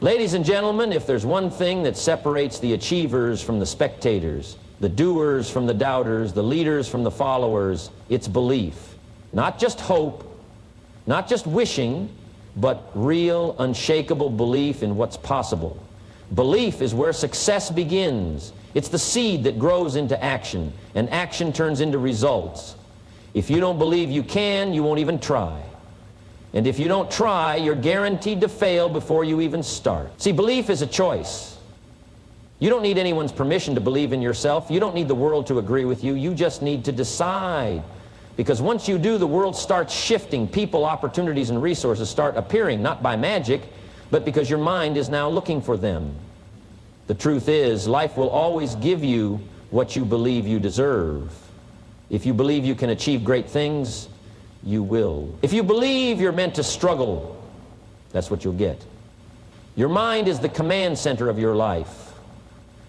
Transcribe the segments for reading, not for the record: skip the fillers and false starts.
Ladies and gentlemen, if there's one thing that separates the achievers from the spectators, the doers from the doubters, the leaders from the followers, it's belief. Not just hope, not just wishing, but real, unshakable belief in what's possible. Belief is where success begins. It's the seed that grows into action, and action turns into results. If you don't believe you can, you won't even try. And if you don't try, you're guaranteed to fail before you even start. See, belief is a choice. You don't need anyone's permission to believe in yourself. You don't need the world to agree with you. You just need to decide. Because once you do, the world starts shifting. People, opportunities, and resources start appearing, not by magic, but because your mind is now looking for them. The truth is, life will always give you what you believe you deserve. If you believe you can achieve great things, you will. If you believe you're meant to struggle, that's what you'll get. Your mind is the command center of your life.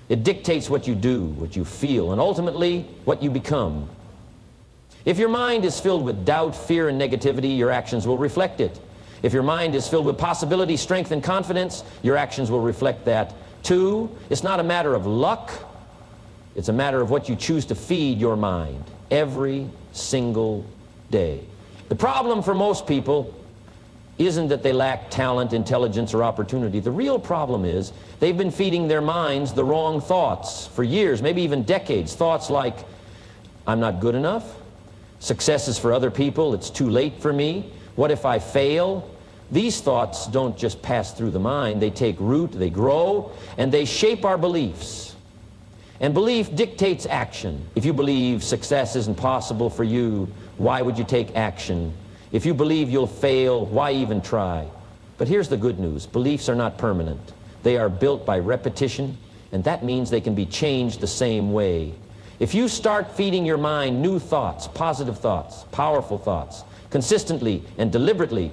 It dictates what you do, what you feel, and ultimately what you become. If your mind is filled with doubt, fear, and negativity, your actions will reflect it. If your mind is filled with possibility, strength, and confidence, your actions will reflect that too. It's not a matter of luck. It's a matter of what you choose to feed your mind every single day. The problem for most people isn't that they lack talent, intelligence, or opportunity. The real problem is they've been feeding their minds the wrong thoughts for years, maybe even decades. Thoughts like, I'm not good enough, success is for other people, it's too late for me, what if I fail? These thoughts don't just pass through the mind, they take root, they grow, and they shape our beliefs. And belief dictates action. If you believe success isn't possible for you, why would you take action? If you believe you'll fail, why even try? But here's the good news. Beliefs are not permanent. They are built by repetition, and that means they can be changed the same way. If you start feeding your mind new thoughts, positive thoughts, powerful thoughts, consistently and deliberately,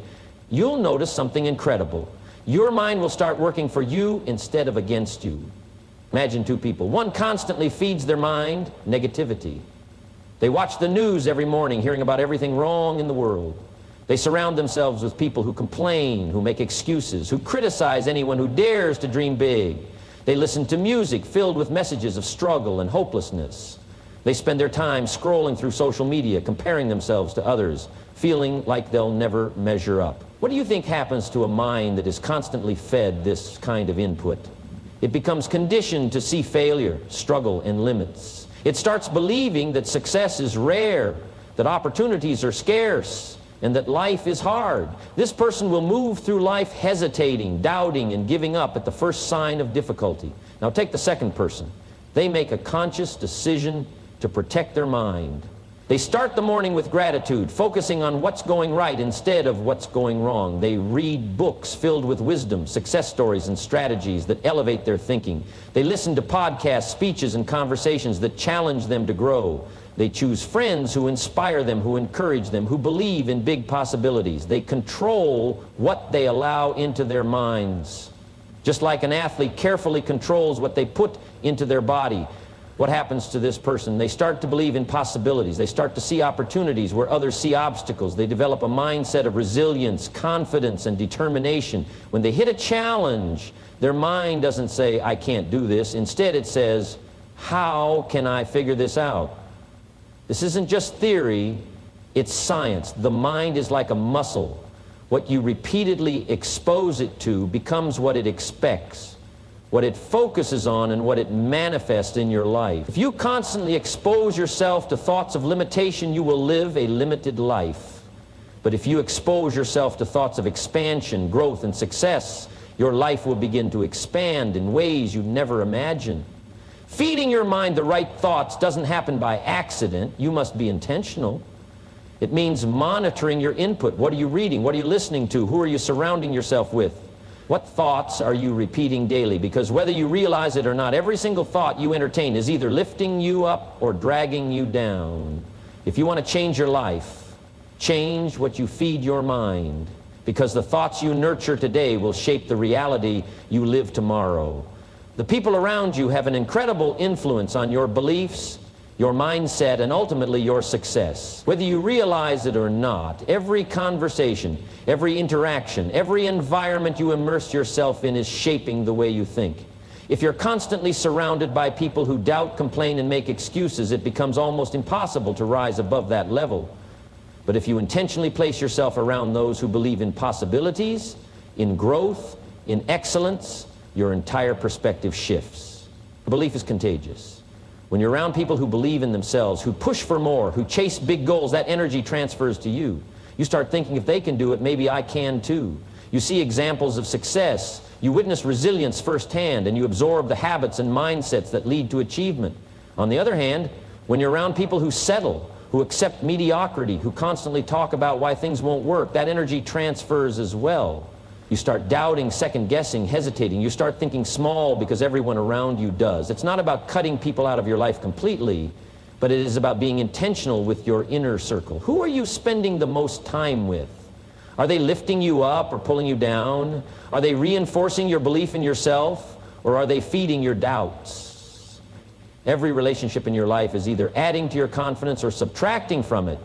you'll notice something incredible. Your mind will start working for you instead of against you. Imagine two people. One constantly feeds their mind negativity. They watch the news every morning, hearing about everything wrong in the world. They surround themselves with people who complain, who make excuses, who criticize anyone who dares to dream big. They listen to music filled with messages of struggle and hopelessness. They spend their time scrolling through social media, comparing themselves to others, feeling like they'll never measure up. What do you think happens to a mind that is constantly fed this kind of input? It becomes conditioned to see failure, struggle, and limits. It starts believing that success is rare, that opportunities are scarce, and that life is hard. This person will move through life hesitating, doubting, and giving up at the first sign of difficulty. Now take the second person. They make a conscious decision to protect their mind. They start the morning with gratitude, focusing on what's going right instead of what's going wrong. They read books filled with wisdom, success stories, and strategies that elevate their thinking. They listen to podcasts, speeches, and conversations that challenge them to grow. They choose friends who inspire them, who encourage them, who believe in big possibilities. They control what they allow into their minds. Just like an athlete carefully controls what they put into their body. What happens to this person? They start to believe in possibilities. They start to see opportunities where others see obstacles. They develop a mindset of resilience, confidence, and determination. When they hit a challenge, their mind doesn't say, I can't do this. Instead, it says, how can I figure this out? This isn't just theory, it's science. The mind is like a muscle. What you repeatedly expose it to becomes what it expects, what it focuses on, and what it manifests in your life. If you constantly expose yourself to thoughts of limitation, you will live a limited life. But if you expose yourself to thoughts of expansion, growth, and success, your life will begin to expand in ways you never imagined. Feeding your mind the right thoughts doesn't happen by accident. You must be intentional. It means monitoring your input. What are you reading? What are you listening to? Who are you surrounding yourself with? What thoughts are you repeating daily? Because whether you realize it or not, every single thought you entertain is either lifting you up or dragging you down. If you want to change your life, change what you feed your mind, because the thoughts you nurture today will shape the reality you live tomorrow. The people around you have an incredible influence on your beliefs your mindset, and ultimately your success. Whether you realize it or not, every conversation, every interaction, every environment you immerse yourself in is shaping the way you think. If you're constantly surrounded by people who doubt, complain, and make excuses, it becomes almost impossible to rise above that level. But if you intentionally place yourself around those who believe in possibilities, in growth, in excellence, your entire perspective shifts. Belief is contagious. When you're around people who believe in themselves, who push for more, who chase big goals, that energy transfers to you. You start thinking, if they can do it, maybe I can too. You see examples of success. You witness resilience firsthand, and you absorb the habits and mindsets that lead to achievement. On the other hand, when you're around people who settle, who accept mediocrity, who constantly talk about why things won't work, that energy transfers as well. You start doubting, second-guessing, hesitating. You start thinking small because everyone around you does. It's not about cutting people out of your life completely, but it is about being intentional with your inner circle. Who are you spending the most time with? Are they lifting you up or pulling you down? Are they reinforcing your belief in yourself, or are they feeding your doubts? Every relationship in your life is either adding to your confidence or subtracting from it.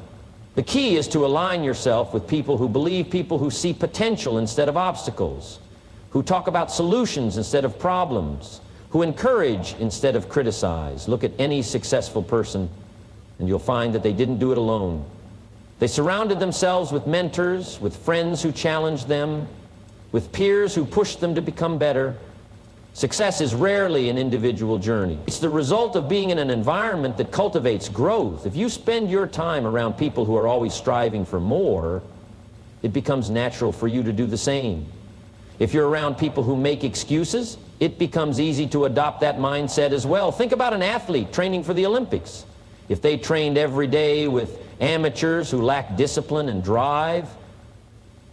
The key is to align yourself with people who believe, people who see potential instead of obstacles, who talk about solutions instead of problems, who encourage instead of criticize. Look at any successful person, and you'll find that they didn't do it alone. They surrounded themselves with mentors, with friends who challenged them, with peers who pushed them to become better. Success is rarely an individual journey. It's the result of being in an environment that cultivates growth. If you spend your time around people who are always striving for more, it becomes natural for you to do the same. If you're around people who make excuses, it becomes easy to adopt that mindset as well. Think about an athlete training for the Olympics. If they trained every day with amateurs who lack discipline and drive,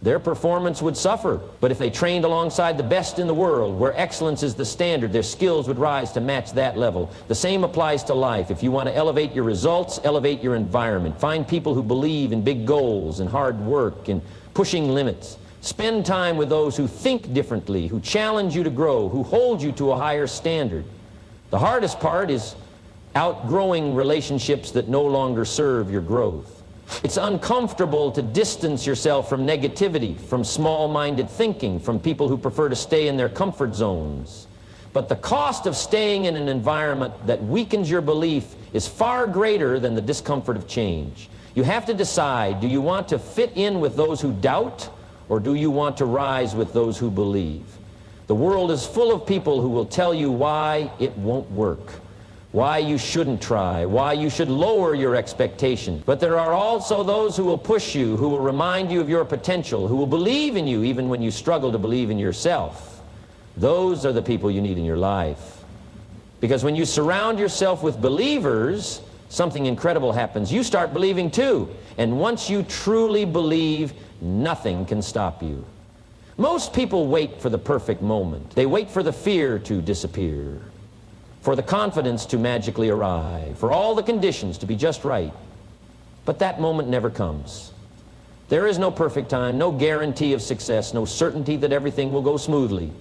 their performance would suffer. But if they trained alongside the best in the world, where excellence is the standard, their skills would rise to match that level. The same applies to life. If you want to elevate your results, elevate your environment. Find people who believe in big goals and hard work and pushing limits. Spend time with those who think differently, who challenge you to grow, who hold you to a higher standard. The hardest part is outgrowing relationships that no longer serve your growth. It's uncomfortable to distance yourself from negativity, from small-minded thinking, from people who prefer to stay in their comfort zones. But the cost of staying in an environment that weakens your belief is far greater than the discomfort of change. You have to decide, do you want to fit in with those who doubt, or do you want to rise with those who believe? The world is full of people who will tell you why it won't work, why you shouldn't try, why you should lower your expectation. But there are also those who will push you, who will remind you of your potential, who will believe in you even when you struggle to believe in yourself. Those are the people you need in your life. Because when you surround yourself with believers, something incredible happens. You start believing too. And once you truly believe, nothing can stop you. Most people wait for the perfect moment. They wait for the fear to disappear, for the confidence to magically arrive, for all the conditions to be just right. But that moment never comes. There is no perfect time, no guarantee of success, no certainty that everything will go smoothly.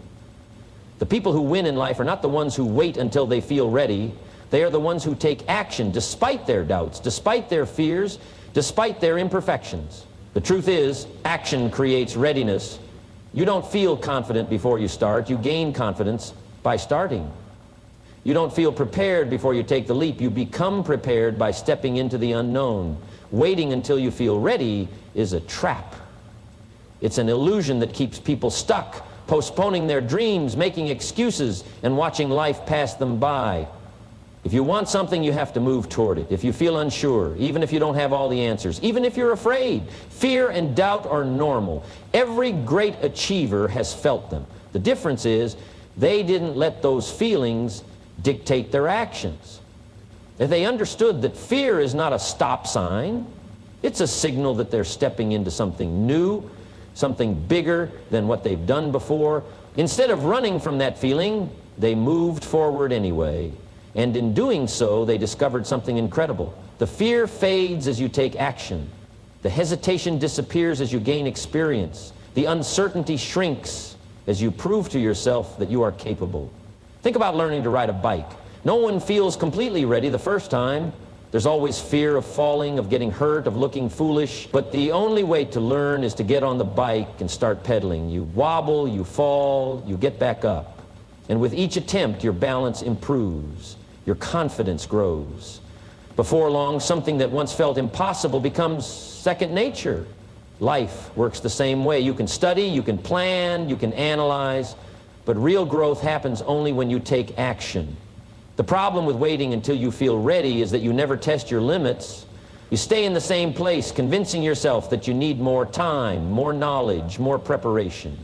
The people who win in life are not the ones who wait until they feel ready. They are the ones who take action despite their doubts, despite their fears, despite their imperfections. The truth is, action creates readiness. You don't feel confident before you start. You gain confidence by starting. You don't feel prepared before you take the leap. You become prepared by stepping into the unknown. Waiting until you feel ready is a trap. It's an illusion that keeps people stuck, postponing their dreams, making excuses, and watching life pass them by. If you want something, you have to move toward it. If you feel unsure, even if you don't have all the answers, even if you're afraid, fear and doubt are normal. Every great achiever has felt them. The difference is they didn't let those feelings dictate their actions. If they understood that fear is not a stop sign, it's a signal that they're stepping into something new, something bigger than what they've done before. Instead of running from that feeling, they moved forward anyway. And in doing so, they discovered something incredible. The fear fades as you take action. The hesitation disappears as you gain experience. The uncertainty shrinks as you prove to yourself that you are capable. Think about learning to ride a bike. No one feels completely ready the first time. There's always fear of falling, of getting hurt, of looking foolish. But the only way to learn is to get on the bike and start pedaling. You wobble, you fall, you get back up. And with each attempt, your balance improves. Your confidence grows. Before long, something that once felt impossible becomes second nature. Life works the same way. You can study, you can plan, you can analyze, but real growth happens only when you take action. The problem with waiting until you feel ready is that you never test your limits. You stay in the same place, convincing yourself that you need more time, more knowledge, more preparation.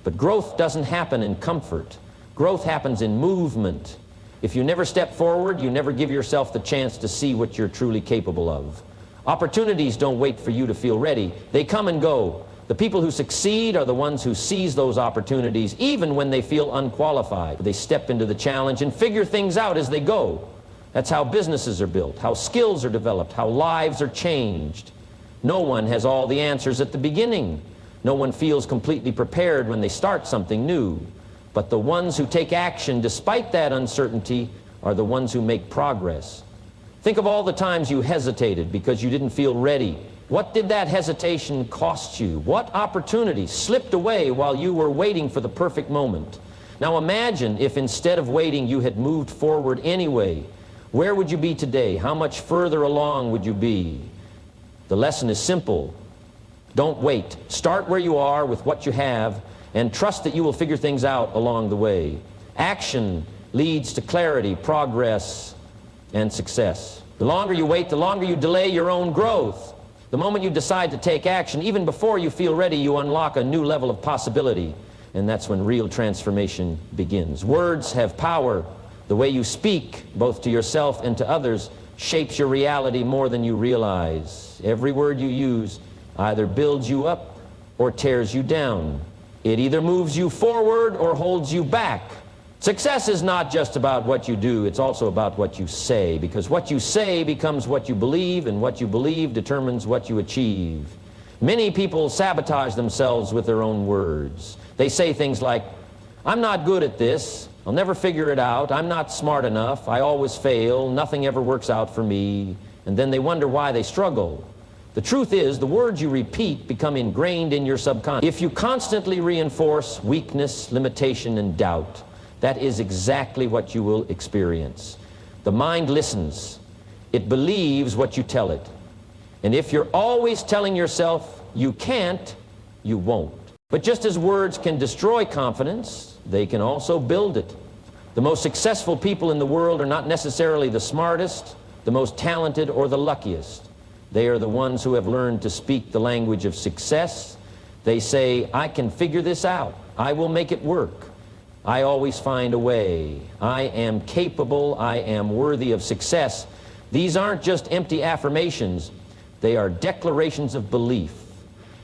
But growth doesn't happen in comfort. Growth happens in movement. If you never step forward, you never give yourself the chance to see what you're truly capable of. Opportunities don't wait for you to feel ready. They come and go. The people who succeed are the ones who seize those opportunities, even when they feel unqualified. They step into the challenge and figure things out as they go. That's how businesses are built, how skills are developed, how lives are changed. No one has all the answers at the beginning. No one feels completely prepared when they start something new. But the ones who take action despite that uncertainty are the ones who make progress. Think of all the times you hesitated because you didn't feel ready. What did that hesitation cost you? What opportunities slipped away while you were waiting for the perfect moment? Now imagine if instead of waiting you had moved forward anyway. Where would you be today? How much further along would you be? The lesson is simple. Don't wait. Start where you are with what you have and trust that you will figure things out along the way. Action leads to clarity, progress, and success. The longer you wait, the longer you delay your own growth. The moment you decide to take action, even before you feel ready, you unlock a new level of possibility, and that's when real transformation begins. Words have power. The way you speak, both to yourself and to others, shapes your reality more than you realize. Every word you use either builds you up or tears you down. It either moves you forward or holds you back. Success is not just about what you do, it's also about what you say, because what you say becomes what you believe, and what you believe determines what you achieve. Many people sabotage themselves with their own words. They say things like, "I'm not good at this, I'll never figure it out, I'm not smart enough, I always fail, nothing ever works out for me," and then they wonder why they struggle. The truth is, the words you repeat become ingrained in your subconscious. If you constantly reinforce weakness, limitation, and doubt, that is exactly what you will experience. The mind listens. It believes what you tell it. And if you're always telling yourself you can't, you won't. But just as words can destroy confidence, they can also build it. The most successful people in the world are not necessarily the smartest, the most talented, or the luckiest. They are the ones who have learned to speak the language of success. They say, "I can figure this out. I will make it work. I always find a way. I am capable. I am worthy of success." These aren't just empty affirmations. They are declarations of belief.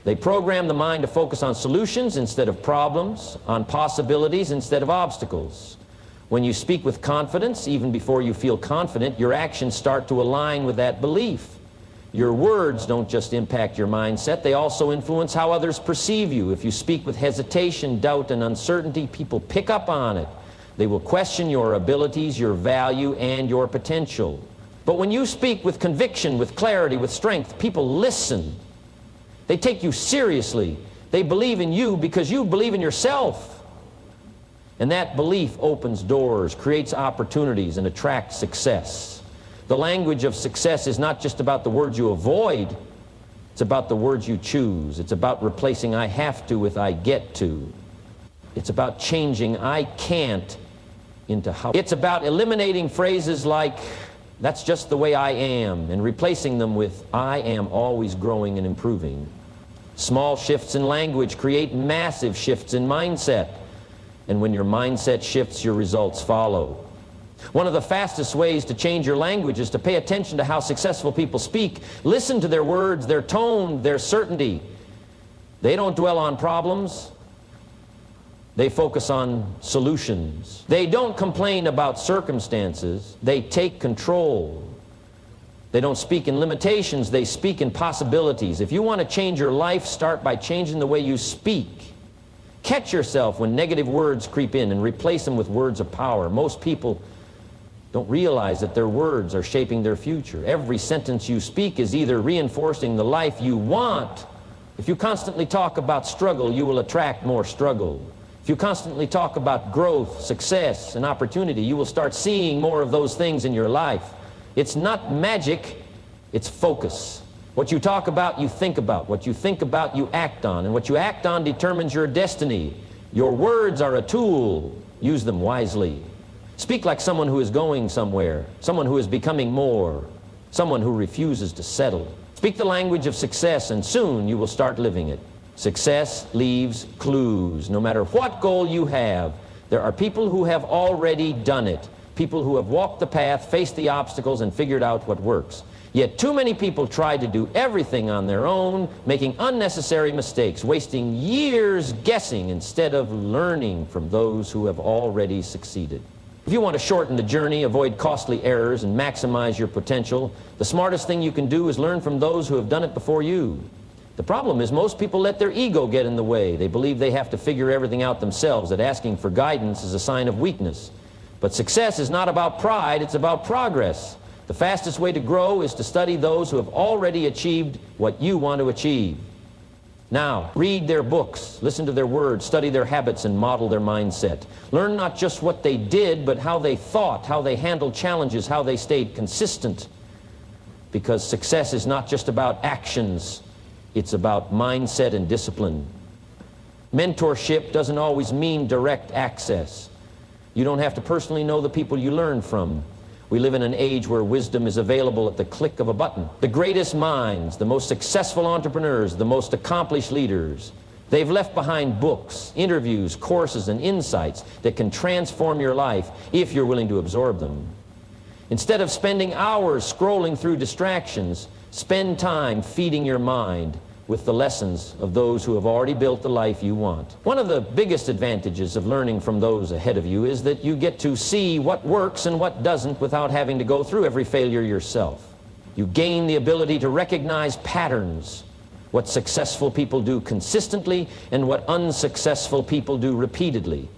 They program the mind to focus on solutions instead of problems, on possibilities instead of obstacles. When you speak with confidence, even before you feel confident, your actions start to align with that belief. Your words don't just impact your mindset, they also influence how others perceive you. If you speak with hesitation, doubt, and uncertainty, people pick up on it. They will question your abilities, your value, and your potential. But when you speak with conviction, with clarity, with strength, people listen. They take you seriously. They believe in you because you believe in yourself. And that belief opens doors, creates opportunities, and attracts success. The language of success is not just about the words you avoid, it's about the words you choose. It's about replacing "I have to" with "I get to." It's about changing "I can't" into "how." It's about eliminating phrases like "that's just the way I am" and replacing them with "I am always growing and improving." Small shifts in language create massive shifts in mindset. And when your mindset shifts, your results follow. One of the fastest ways to change your language is to pay attention to how successful people speak. Listen to their words, their tone, their certainty. They don't dwell on problems. They focus on solutions. They don't complain about circumstances. They take control. They don't speak in limitations. They speak in possibilities. If you want to change your life, start by changing the way you speak. Catch yourself when negative words creep in and replace them with words of power. Most people, don't realize that their words are shaping their future. Every sentence you speak is either reinforcing the life you want. If you constantly talk about struggle, you will attract more struggle. If you constantly talk about growth, success, and opportunity, you will start seeing more of those things in your life. It's not magic, it's focus. What you talk about, you think about. What you think about, you act on. And what you act on determines your destiny. Your words are a tool. Use them wisely. Speak like someone who is going somewhere, someone who is becoming more, someone who refuses to settle. Speak the language of success, and soon you will start living it. Success leaves clues. No matter what goal you have, there are people who have already done it. People who have walked the path, faced the obstacles, and figured out what works. Yet too many people try to do everything on their own, making unnecessary mistakes, wasting years guessing instead of learning from those who have already succeeded. If you want to shorten the journey, avoid costly errors, and maximize your potential, the smartest thing you can do is learn from those who have done it before you. The problem is most people let their ego get in the way. They believe they have to figure everything out themselves, that asking for guidance is a sign of weakness. But success is not about pride, it's about progress. The fastest way to grow is to study those who have already achieved what you want to achieve. Now, read their books, listen to their words, study their habits, and model their mindset. Learn not just what they did, but how they thought, how they handled challenges, how they stayed consistent. Because success is not just about actions, it's about mindset and discipline. Mentorship doesn't always mean direct access. You don't have to personally know the people you learn from. We live in an age where wisdom is available at the click of a button. The greatest minds, the most successful entrepreneurs, the most accomplished leaders, they've left behind books, interviews, courses, and insights that can transform your life if you're willing to absorb them. Instead of spending hours scrolling through distractions, spend time feeding your mind with the lessons of those who have already built the life you want. One of the biggest advantages of learning from those ahead of you is that you get to see what works and what doesn't without having to go through every failure yourself. You gain the ability to recognize patterns, what successful people do consistently and what unsuccessful people do repeatedly.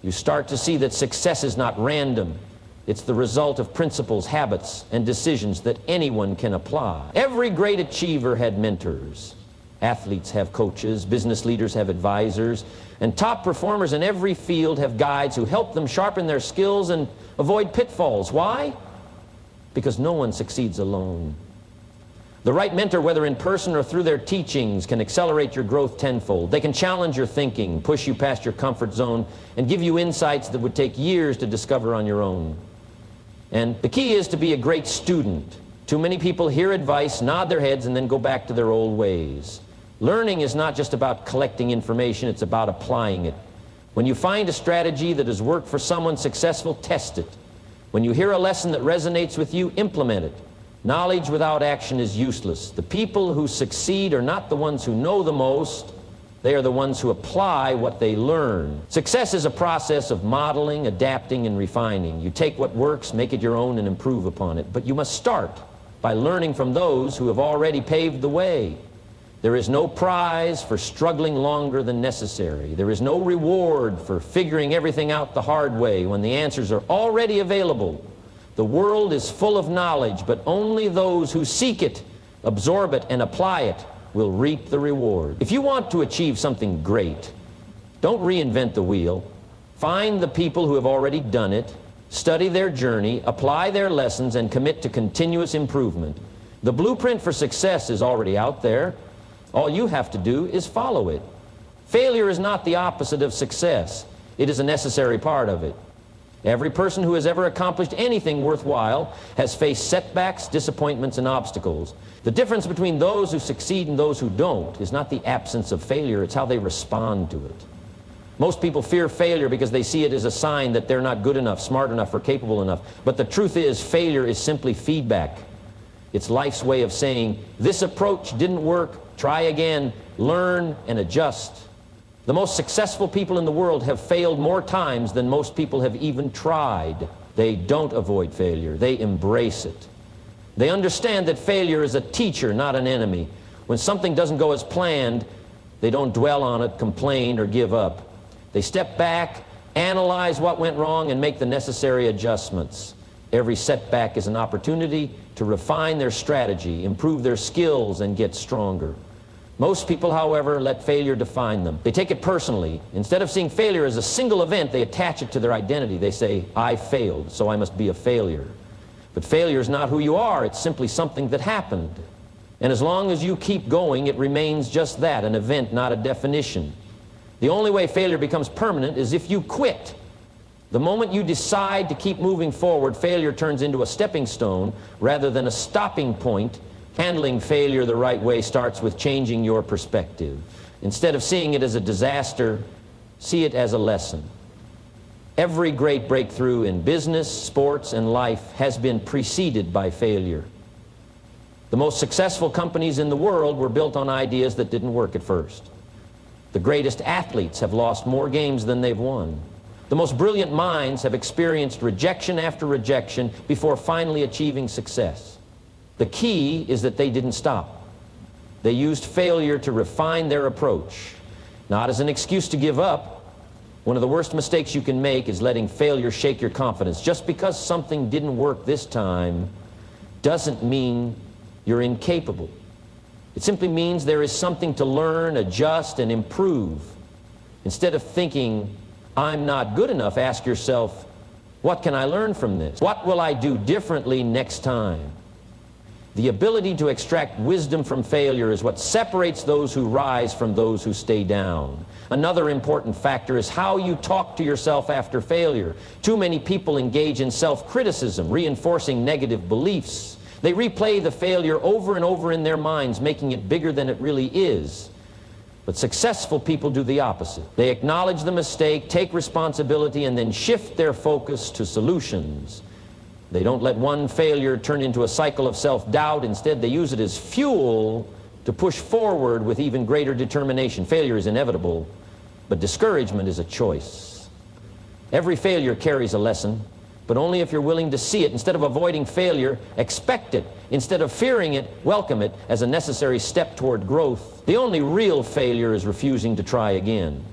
You start to see that success is not random. It's the result of principles, habits, and decisions that anyone can apply. Every great achiever had mentors. Athletes have coaches, business leaders have advisors, and top performers in every field have guides who help them sharpen their skills and avoid pitfalls. Why? Because no one succeeds alone. The right mentor, whether in person or through their teachings, can accelerate your growth tenfold. They can challenge your thinking, push you past your comfort zone, and give you insights that would take years to discover on your own. And the key is to be a great student. Too many people hear advice, nod their heads, and then go back to their old ways. Learning is not just about collecting information, it's about applying it. When you find a strategy that has worked for someone successful, test it. When you hear a lesson that resonates with you, implement it. Knowledge without action is useless. The people who succeed are not the ones who know the most, they are the ones who apply what they learn. Success is a process of modeling, adapting, and refining. You take what works, make it your own, and improve upon it. But you must start by learning from those who have already paved the way. There is no prize for struggling longer than necessary. There is no reward for figuring everything out the hard way when the answers are already available. The world is full of knowledge, but only those who seek it, absorb it, and apply it will reap the reward. If you want to achieve something great, don't reinvent the wheel. Find the people who have already done it, study their journey, apply their lessons, and commit to continuous improvement. The blueprint for success is already out there. All you have to do is follow it. Failure is not the opposite of success. It is a necessary part of it. Every person who has ever accomplished anything worthwhile has faced setbacks, disappointments, and obstacles. The difference between those who succeed and those who don't is not the absence of failure, it's how they respond to it. Most people fear failure because they see it as a sign that they're not good enough, smart enough, or capable enough. But the truth is, failure is simply feedback. It's life's way of saying, this approach didn't work, try again, learn, and adjust. The most successful people in the world have failed more times than most people have even tried. They don't avoid failure, they embrace it. They understand that failure is a teacher, not an enemy. When something doesn't go as planned, they don't dwell on it, complain, or give up. They step back, analyze what went wrong, and make the necessary adjustments. Every setback is an opportunity to refine their strategy, improve their skills, and get stronger. Most people, however, let failure define them. They take it personally. Instead of seeing failure as a single event, they attach it to their identity. They say, I failed, so I must be a failure. But failure is not who you are. It's simply something that happened. And as long as you keep going, it remains just that, an event, not a definition. The only way failure becomes permanent is if you quit. The moment you decide to keep moving forward, failure turns into a stepping stone rather than a stopping point. Handling failure the right way starts with changing your perspective. Instead of seeing it as a disaster, see it as a lesson. Every great breakthrough in business, sports, and life has been preceded by failure. The most successful companies in the world were built on ideas that didn't work at first. The greatest athletes have lost more games than they've won. The most brilliant minds have experienced rejection after rejection before finally achieving success. The key is that they didn't stop. They used failure to refine their approach, not as an excuse to give up. One of the worst mistakes you can make is letting failure shake your confidence. Just because something didn't work this time doesn't mean you're incapable. It simply means there is something to learn, adjust, and improve. Instead of thinking, I'm not good enough, ask yourself, what can I learn from this? What will I do differently next time? The ability to extract wisdom from failure is what separates those who rise from those who stay down. Another important factor is how you talk to yourself after failure. Too many people engage in self-criticism, reinforcing negative beliefs. They replay the failure over and over in their minds, making it bigger than it really is. But successful people do the opposite. They acknowledge the mistake, take responsibility, and then shift their focus to solutions. They don't let one failure turn into a cycle of self-doubt. Instead, they use it as fuel to push forward with even greater determination. Failure is inevitable, but discouragement is a choice. Every failure carries a lesson, but only if you're willing to see it. Instead of avoiding failure, expect it. Instead of fearing it, welcome it as a necessary step toward growth. The only real failure is refusing to try again.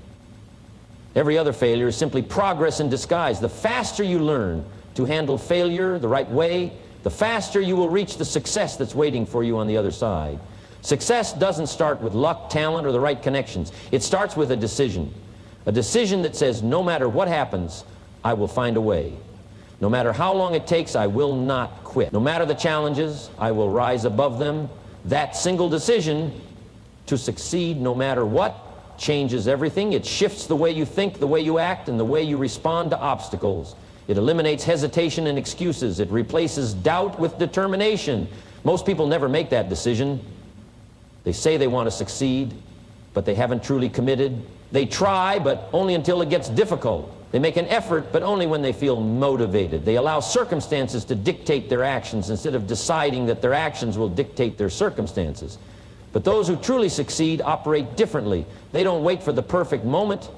Every other failure is simply progress in disguise. The faster you learn to handle failure the right way, the faster you will reach the success that's waiting for you on the other side. Success doesn't start with luck, talent, or the right connections. It starts with a decision. A decision that says, no matter what happens, I will find a way. No matter how long it takes, I will not quit. No matter the challenges, I will rise above them. That single decision to succeed no matter what changes everything. It shifts the way you think, the way you act, and the way you respond to obstacles. It eliminates hesitation and excuses. It replaces doubt with determination. Most people never make that decision. They say they want to succeed, but they haven't truly committed. They try, but only until it gets difficult. They make an effort, but only when they feel motivated. They allow circumstances to dictate their actions instead of deciding that their actions will dictate their circumstances. But those who truly succeed operate differently. They don't wait for the perfect moment.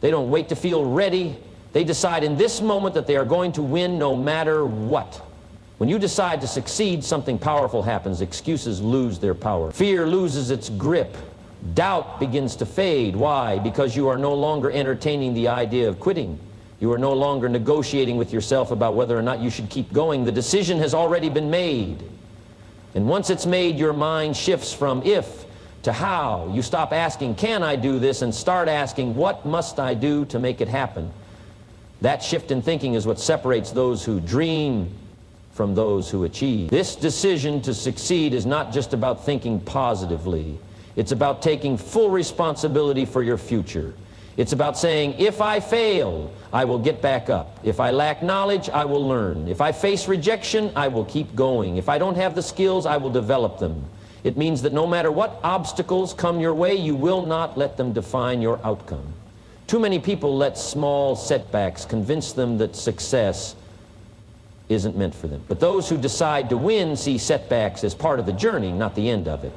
They don't wait to feel ready. They decide in this moment that they are going to win no matter what. When you decide to succeed, something powerful happens. Excuses lose their power. Fear loses its grip. Doubt begins to fade. Why? Because you are no longer entertaining the idea of quitting. You are no longer negotiating with yourself about whether or not you should keep going. The decision has already been made. And once it's made, your mind shifts from if to how. You stop asking, can I do this, and start asking, what must I do to make it happen? That shift in thinking is what separates those who dream from those who achieve. This decision to succeed is not just about thinking positively. It's about taking full responsibility for your future. It's about saying, if I fail, I will get back up. If I lack knowledge, I will learn. If I face rejection, I will keep going. If I don't have the skills, I will develop them. It means that no matter what obstacles come your way, you will not let them define your outcome. Too many people let small setbacks convince them that success isn't meant for them. But those who decide to win see setbacks as part of the journey, not the end of it.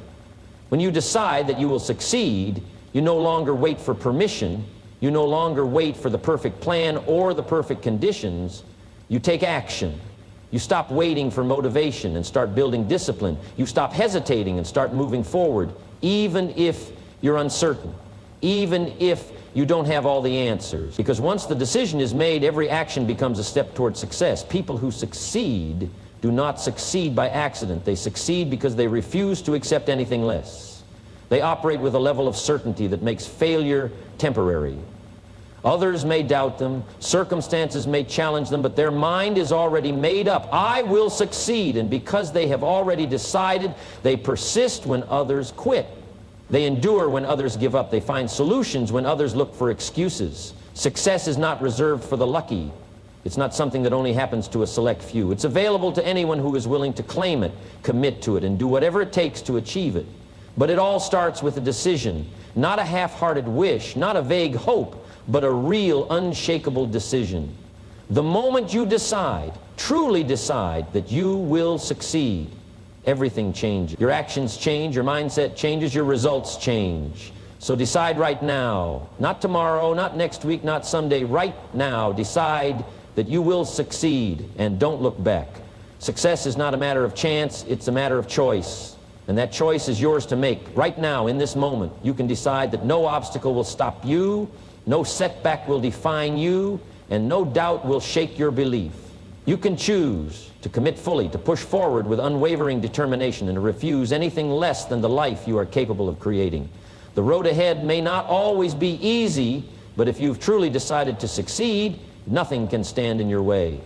When you decide that you will succeed, you no longer wait for permission. You no longer wait for the perfect plan or the perfect conditions. You take action. You stop waiting for motivation and start building discipline. You stop hesitating and start moving forward, even if you're uncertain, even if you don't have all the answers. Because once the decision is made, every action becomes a step toward success. People who succeed do not succeed by accident. They succeed because they refuse to accept anything less. They operate with a level of certainty that makes failure temporary. Others may doubt them, circumstances may challenge them, but their mind is already made up. I will succeed, and because they have already decided, they persist when others quit. They endure when others give up. They find solutions when others look for excuses. Success is not reserved for the lucky. It's not something that only happens to a select few. It's available to anyone who is willing to claim it, commit to it, and do whatever it takes to achieve it. But it all starts with a decision, not a half-hearted wish, not a vague hope, but a real, unshakable decision. The moment you decide, truly decide, that you will succeed, everything changes. Your actions change, your mindset changes, your results change. So decide right now, not tomorrow, not next week, not someday, right now, decide that you will succeed, and don't look back. Success is not a matter of chance, it's a matter of choice. And that choice is yours to make right now, in this moment. You can decide that no obstacle will stop you, no setback will define you, and no doubt will shake your belief. You can choose to commit fully, to push forward with unwavering determination, and to refuse anything less than the life you are capable of creating. The road ahead may not always be easy, but if you've truly decided to succeed, nothing can stand in your way.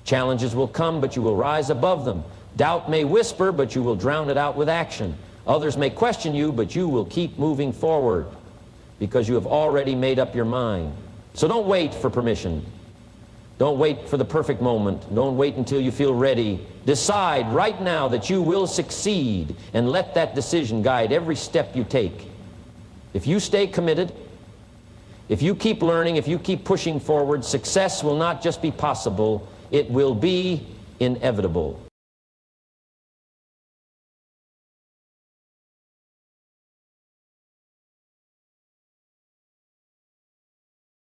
Challenges will come, but you will rise above them. Doubt may whisper, but you will drown it out with action. Others may question you, but you will keep moving forward, because you have already made up your mind. So don't wait for permission. Don't wait for the perfect moment. Don't wait until you feel ready. Decide right now that you will succeed, and let that decision guide every step you take. If you stay committed, if you keep learning, if you keep pushing forward, success will not just be possible, it will be inevitable.